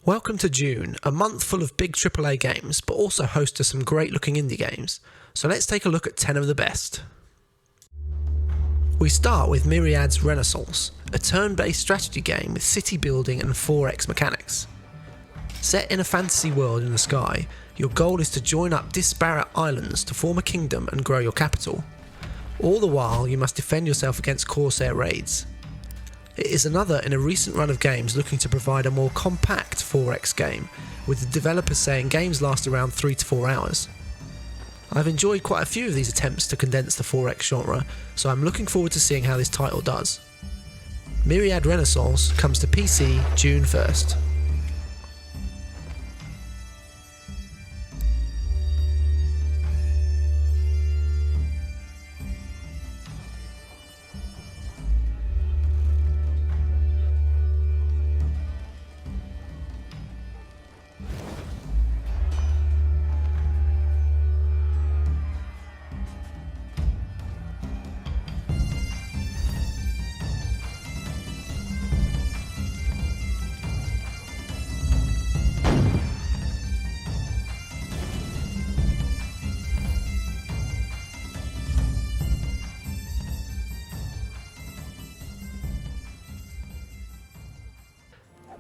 Welcome to June, a month full of big AAA games, but also host to some great looking indie games. So let's take a look at 10 of the best. We start with Myriads Renaissance, a turn-based strategy game with city building and 4x mechanics. Set in a fantasy world in the sky, your goal is to join up disparate islands to form a kingdom and grow your capital. All the while, you must defend yourself against Corsair raids. It is another in a recent run of games looking to provide a more compact 4x game, with the developers saying games last around 3 to 4 hours. I've enjoyed quite a few of these attempts to condense the 4x genre, so I'm looking forward to seeing how this title does. Myriad Renaissance comes to PC June 1st.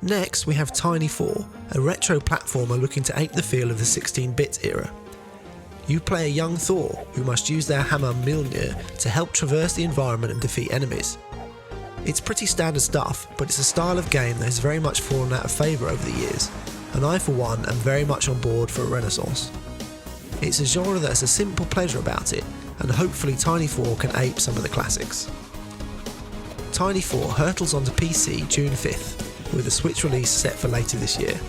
Next we have Tiny Thor, a retro platformer looking to ape the feel of the 16-bit era. You play a young Thor who must use their hammer Mjolnir to help traverse the environment and defeat enemies. It's pretty standard stuff, but it's a style of game that has very much fallen out of favour over the years, and I for one am very much on board for a renaissance. It's a genre that has a simple pleasure about it, and hopefully Tiny Thor can ape some of the classics. Tiny Thor hurtles onto PC June 5th, with a Switch release set for later this year.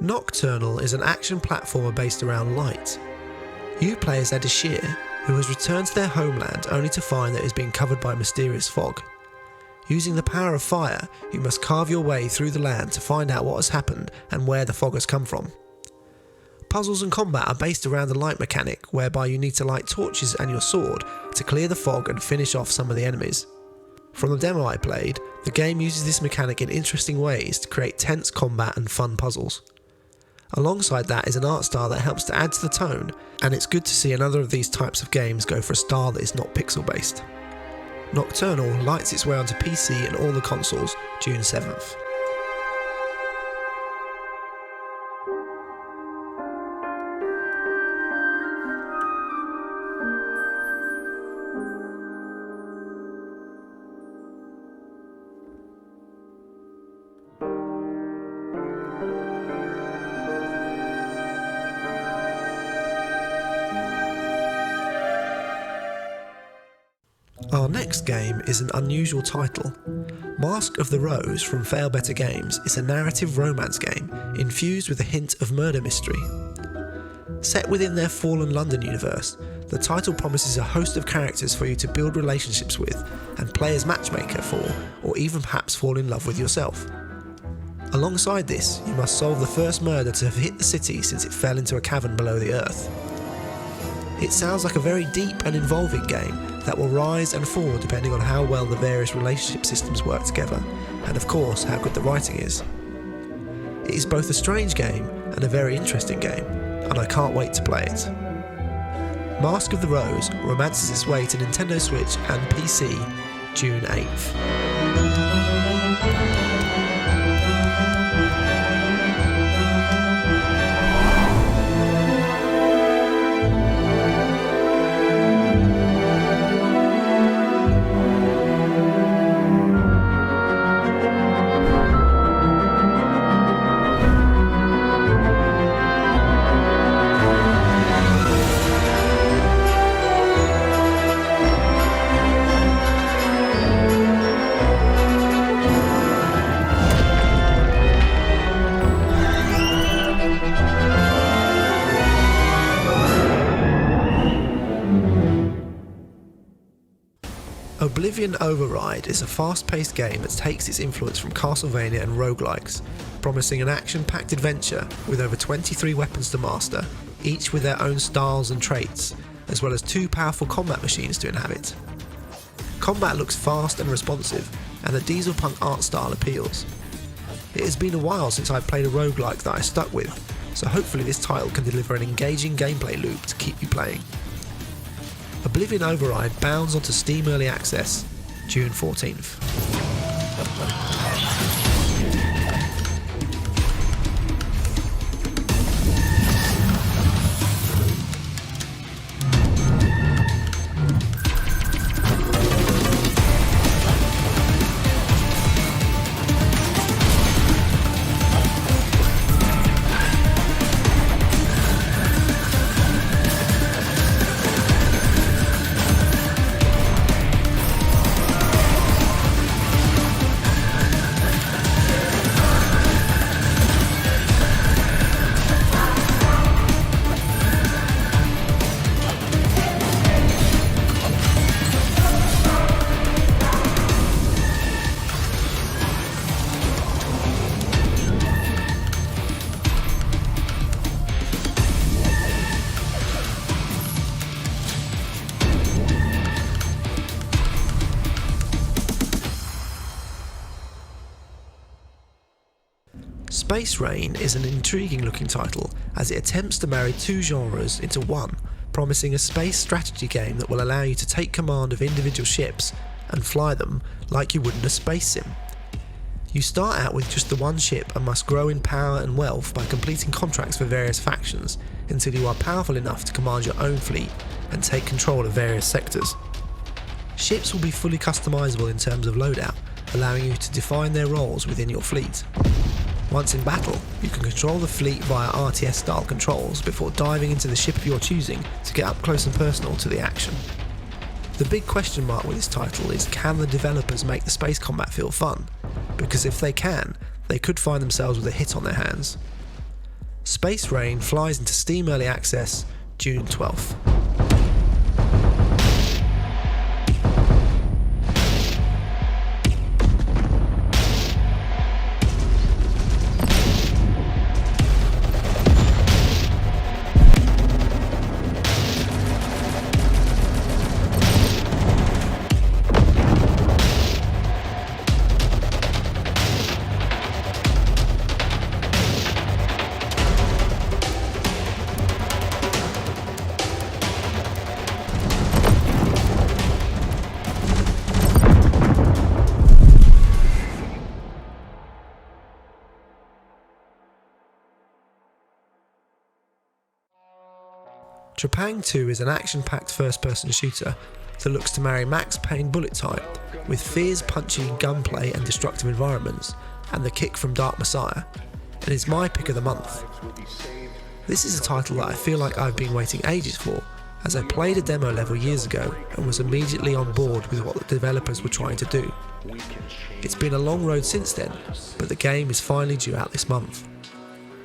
Nocturnal is an action platformer based around light. You play as Zadeus, who has returned to their homeland only to find that it has been covered by mysterious fog. Using the power of fire, you must carve your way through the land to find out what has happened and where the fog has come from. Puzzles and combat are based around the light mechanic, whereby you need to light torches and your sword to clear the fog and finish off some of the enemies. From the demo I played, the game uses this mechanic in interesting ways to create tense combat and fun puzzles. Alongside that is an art style that helps to add to the tone, and it's good to see another of these types of games go for a style that is not pixel based. Nocturnal lights its way onto PC and all the consoles June 7th. Our next game is an unusual title. Mask of the Rose from Fail Better Games is a narrative romance game infused with a hint of murder mystery. Set within their Fallen London universe, the title promises a host of characters for you to build relationships with and play as matchmaker for, or even perhaps fall in love with yourself. Alongside this, you must solve the first murder to have hit the city since it fell into a cavern below the earth. It sounds like a very deep and involving game that will rise and fall depending on how well the various relationship systems work together, and of course how good the writing is. It is both a strange game and a very interesting game, and I can't wait to play it. Mask of the Rose romances its way to Nintendo Switch and PC June 8th. Oblivion Override is a fast-paced game that takes its influence from Castlevania and roguelikes, promising an action-packed adventure with over 23 weapons to master, each with their own styles and traits, as well as 2 powerful combat machines to inhabit. Combat looks fast and responsive, and the dieselpunk art style appeals. It has been a while since I've played a roguelike that I stuck with, so hopefully this title can deliver an engaging gameplay loop to keep you playing. Oblivion Override bounds onto Steam Early Access June 14th. Space Rain is an intriguing looking title as it attempts to marry 2 genres into one, promising a space strategy game that will allow you to take command of individual ships and fly them like you would in a space sim. You start out with just the one ship and must grow in power and wealth by completing contracts for various factions until you are powerful enough to command your own fleet and take control of various sectors. Ships will be fully customizable in terms of loadout, allowing you to define their roles within your fleet. Once in battle, you can control the fleet via RTS style controls before diving into the ship of your choosing to get up close and personal to the action. The big question mark with this title is, can the developers make the space combat feel fun? Because if they can, they could find themselves with a hit on their hands. Space Rain flies into Steam Early Access June 12th. Trepang 2 is an action-packed first-person shooter that looks to marry Max Payne bullet time with fierce, punchy gunplay and destructive environments, and the kick from Dark Messiah, and is my pick of the month. This is a title that I feel like I've been waiting ages for, as I played a demo level years ago and was immediately on board with what the developers were trying to do. It's been a long road since then, but the game is finally due out this month.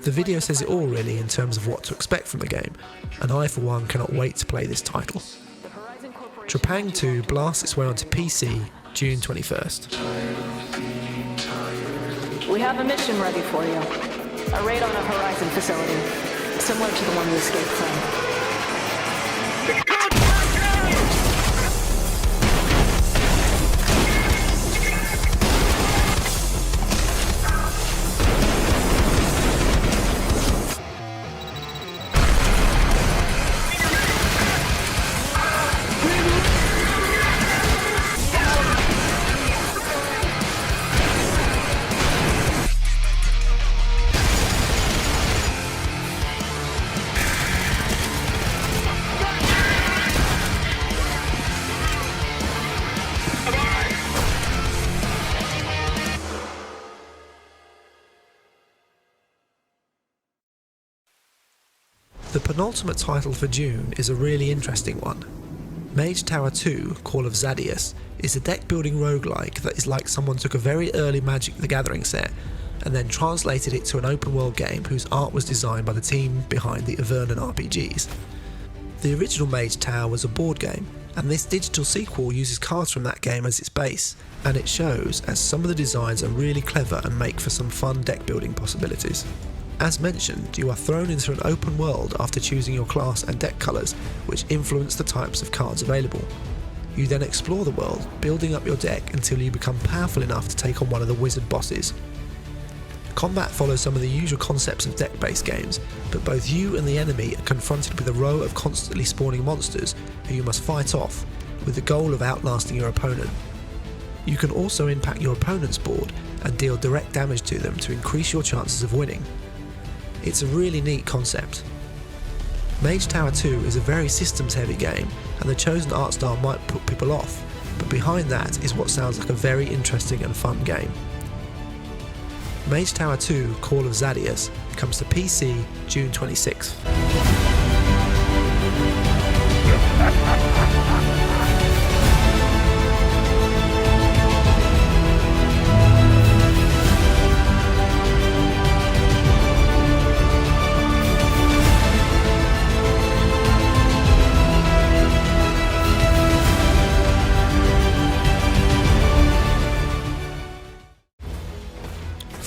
The video says it all really in terms of what to expect from the game, and I for one cannot wait to play this title. Trepang 2 blasts its way onto PC June 21st. We have a mission ready for you. A raid on a Horizon facility, similar to the one we escaped from. penultimate title for June is a really interesting one. Mage Tower 2, Call of Zadeus, is a deck building roguelike that is like someone took a very early Magic the Gathering set and then translated it to an open world game whose art was designed by the team behind the Vernon RPGs. The original Mage Tower was a board game, and this digital sequel uses cards from that game as its base, and it shows as some of the designs are really clever and make for some fun deck building possibilities. As mentioned, you are thrown into an open world after choosing your class and deck colours, which influence the types of cards available. You then explore the world, building up your deck until you become powerful enough to take on one of the wizard bosses. Combat follows some of the usual concepts of deck-based games, but both you and the enemy are confronted with a row of constantly spawning monsters who you must fight off, with the goal of outlasting your opponent. You can also impact your opponent's board and deal direct damage to them to increase your chances of winning. It's a really neat concept. Mage Tower 2 is a very systems-heavy game, and the chosen art style might put people off, but behind that is what sounds like a very interesting and fun game. Mage Tower 2 Call of Zadeus comes to PC June 26th.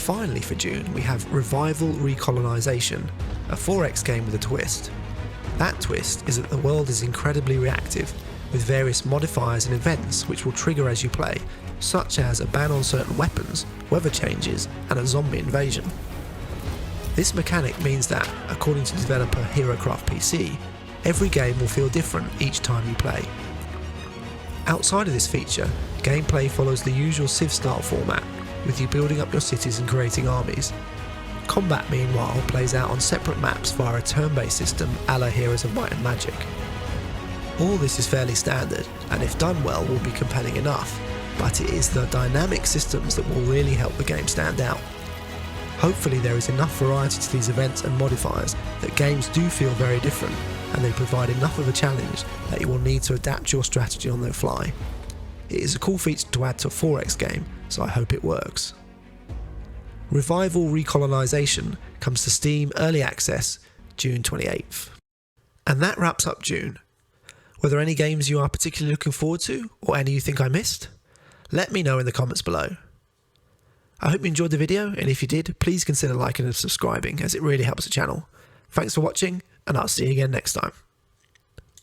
Finally for June we have Revival Recolonization, a 4X game with a twist. That twist is that the world is incredibly reactive, with various modifiers and events which will trigger as you play, such as a ban on certain weapons, weather changes, and a zombie invasion. This mechanic means that, according to developer HeroCraft PC, every game will feel different each time you play. Outside of this feature, gameplay follows the usual Civ-style format, with you building up your cities and creating armies. Combat, meanwhile, plays out on separate maps via a turn-based system a la Heroes of Might and Magic. All this is fairly standard, and if done well will be compelling enough, but it is the dynamic systems that will really help the game stand out. Hopefully there is enough variety to these events and modifiers that games do feel very different, and they provide enough of a challenge that you will need to adapt your strategy on the fly. It is a cool feature to add to a 4X game, so I hope it works. Revival Recolonization comes to Steam Early Access June 28th. And that wraps up June. Were there any games you are particularly looking forward to, or any you think I missed? Let me know in the comments below. I hope you enjoyed the video, and if you did, please consider liking and subscribing as it really helps the channel. Thanks for watching, and I'll see you again next time.